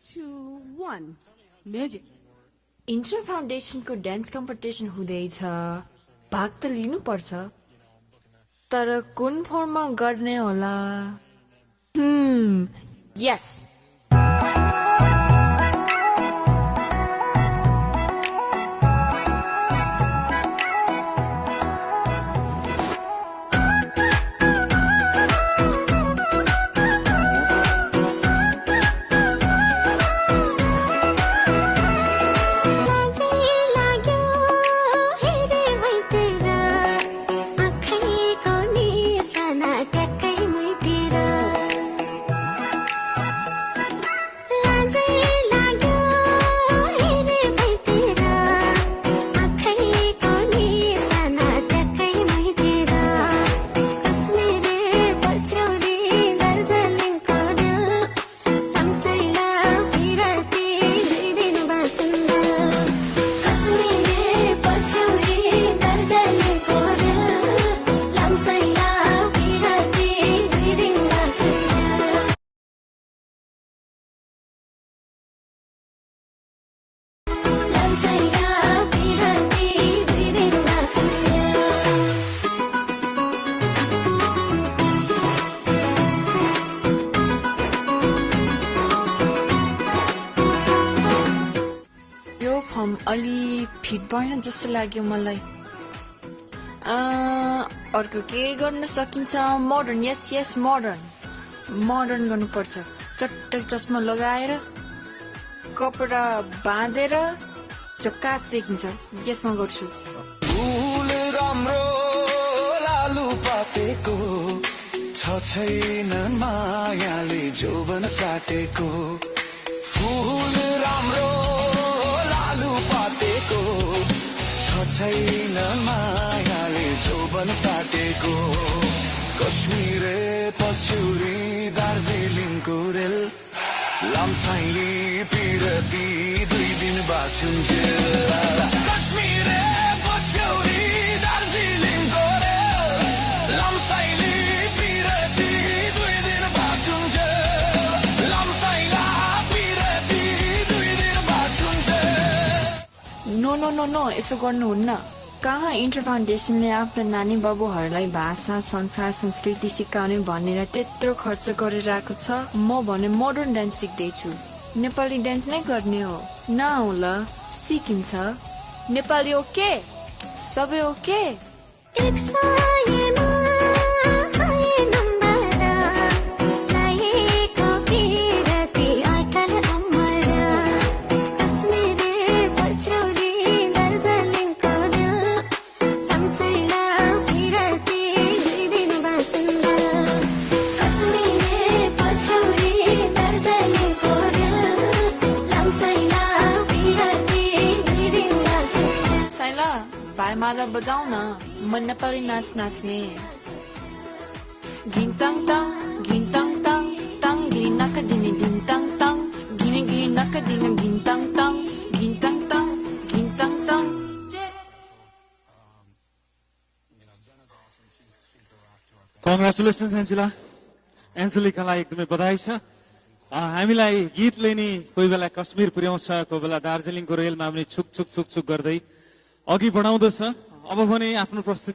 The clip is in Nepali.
2, 1. Music. इन्टर फाउन्डेसनको डान्स कम्पिटिसन हुँदैछ, भाग त लिनुपर्छ, तर कुन फर्ममा गर्ने होला? यस, अलि फिट भएन जस्तो लाग्यो मलाई। अर्को के गर्न सकिन्छ? मोडर्न, यस मोडर्न गर्नुपर्छ। चट्टै चस्मा लगाएर कपडा बाँधेर झकास देखिन्छ। यसमा गर्छु। फूल राम्रो लालु पातेको छ छैन मायाले जोबन साटेको। फूल राम्रो पातेको छ छैन मायाले जोबन साटेको। कश्मीरे पछ्यौरी दार्जिलिङको रेल लामसाइली पिरती 2 दिन बाँचुन्जेल। कश्मीरे पछ्यौरी दार्जिलिङको रेल लामसाइली पिरती 2 दिन बाँचुन्जेल। लामसाइला पिरती 2 दिन बाँचुन्जेल। नो, यसो गर्नुहुन्न। कहाँ इन्टर फाउन्डेसनले आफ्ना नानी बाबुहरूलाई भाषा, संस्कार, संस्कृति सिकाउने भनेर त्यत्रो खर्च गरिरहेको छ। म भने मोडर्न डान्स सिक्दैछु। नेपाली डान्स नै गर्ने हो। नआउला, सिकिन्छ। नेपाली ओके? सबै ओके? माला बजाऊ न, म नेपाली नाच नाच्ने। गिन्ताङ ताङ गिन्ताङ ताङ ताङ गिरी नका दिने गिन्ताङ ताङ गिने गिरी नका दिने गिन्ताङ ताङ गिन्ताङ ताङ गिन्ताङ ताङ। कङ्ग्रेचुलेसन्स एन्जेलिकालाई एकदमै बधाई छ। हामीलाई गीतले नि कोही बेला कश्मीर पुर्याउँछ, कोही बेला दार्जिलिङको रेलमा पनि छुक छुक छुक छुक गर्दै अघि बढाउँदछ। अब भने आफ्नो प्रस्तुति